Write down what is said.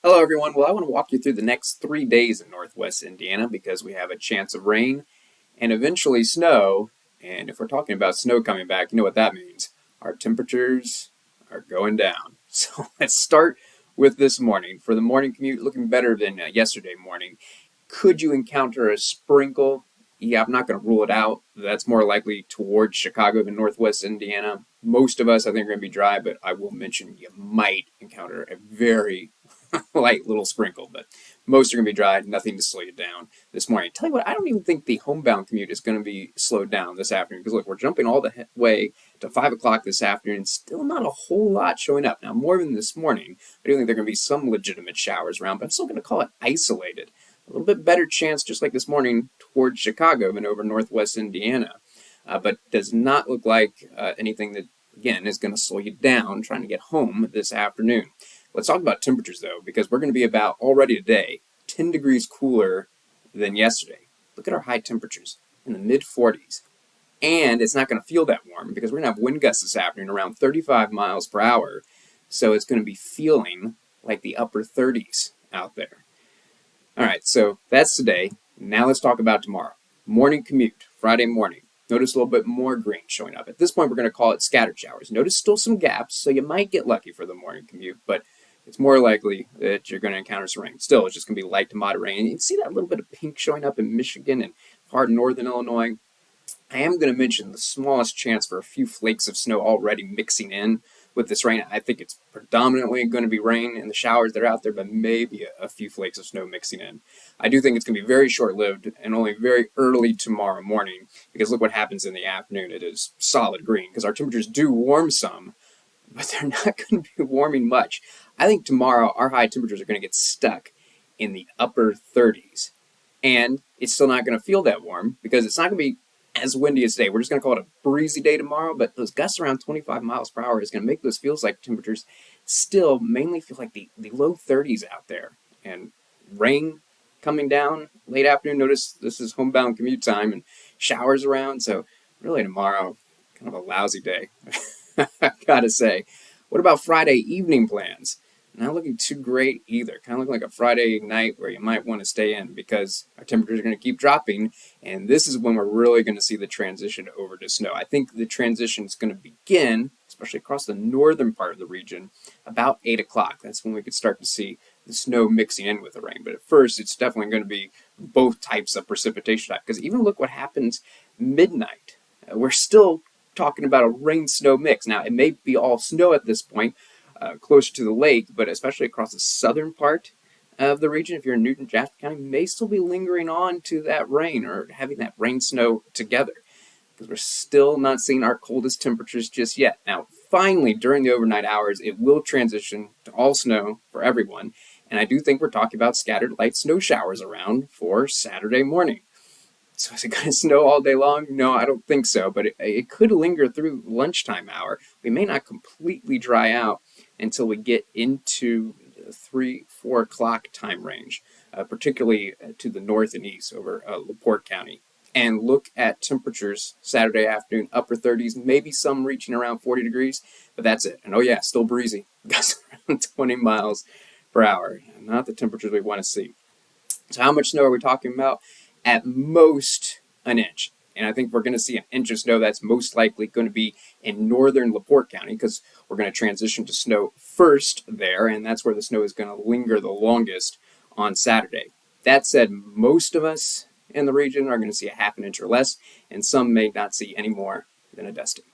Hello, everyone. Well, I want to walk you through the next 3 days in Northwest Indiana because we have a chance of rain and eventually snow. And if we're talking about snow coming back, you know what that means. Our temperatures are going down. So let's start with this morning. For the morning commute, looking better than yesterday morning. Could you encounter a sprinkle? Yeah, I'm not going to rule it out. That's more likely towards Chicago than Northwest Indiana. Most of us, I think, are going to be dry, but I will mention you might encounter a very light little sprinkle, but most are going to be dry, nothing to slow you down this morning. Tell you what, I don't even think the homebound commute is going to be slowed down this afternoon because look, we're jumping all the way to 5 o'clock this afternoon, still not a whole lot showing up. Now, more than this morning, I do think there are going to be some legitimate showers around, but I'm still going to call it isolated. A little bit better chance, just like this morning, towards Chicago than over Northwest Indiana, but does not look like anything that, again, is going to slow you down trying to get home this afternoon. Let's talk about temperatures, though, because we're going to be about, already today, 10 degrees cooler than yesterday. Look at our high temperatures in the mid-40s. And it's not going to feel that warm because we're going to have wind gusts this afternoon around 35 miles per hour. So it's going to be feeling like the upper 30s out there. All right, so that's today. Now let's talk about tomorrow. Morning commute, Friday morning. Notice a little bit more green showing up. At this point, we're going to call it scattered showers. Notice still some gaps, so you might get lucky for the morning commute, but it's more likely that you're going to encounter some rain. Still, it's just going to be light to moderate rain. You can see that little bit of pink showing up in Michigan and part of northern Illinois. I am going to mention the smallest chance for a few flakes of snow already mixing in with this rain. I think it's predominantly going to be rain in the showers that are out there, but maybe a few flakes of snow mixing in. I do think it's going to be very short-lived and only very early tomorrow morning because look what happens in the afternoon. It is solid green because our temperatures do warm some, but they're not going to be warming much. I think tomorrow our high temperatures are going to get stuck in the upper 30s. And it's still not going to feel that warm because it's not going to be as windy as today. We're just going to call it a breezy day tomorrow, but those gusts around 25 miles per hour is going to make those feels like temperatures still mainly feel like the low 30s out there. And rain coming down late afternoon. Notice this is homebound commute time and showers around. So really tomorrow, kind of a lousy day. I gotta say. What about Friday evening plans? Not looking too great either. Kind of looking like a Friday night where you might want to stay in because our temperatures are going to keep dropping, and this is when we're really going to see the transition over to snow. I think the transition is going to begin, especially across the northern part of the region, about 8 o'clock. That's when we could start to see the snow mixing in with the rain. But at first, it's definitely going to be both types of precipitation type because even look what happens midnight. We're still talking about a rain-snow mix. Now, it may be all snow at this point, closer to the lake, but especially across the southern part of the region, if you're in Newton, Jasper County, may still be lingering on to that rain or having that rain-snow together because we're still not seeing our coldest temperatures just yet. Now, finally, during the overnight hours, it will transition to all snow for everyone, and I do think we're talking about scattered light snow showers around for Saturday morning. So is it going to snow all day long? No, I don't think so, but it could linger through lunchtime hour. We may not completely dry out until we get into the 3, 4 o'clock time range, particularly to the north and east over LaPorte County. And look at temperatures Saturday afternoon, upper 30s, maybe some reaching around 40 degrees, but that's it. And oh yeah, still breezy, gusts around 20 miles per hour. Not the temperatures we want to see. So how much snow are we talking about? At most an inch. And I think we're going to see an inch of snow. That's most likely going to be in northern LaPorte County because we're going to transition to snow first there, and that's where the snow is going to linger the longest on Saturday. That said, most of us in the region are going to see a half an inch or less, and some may not see any more than a dusting.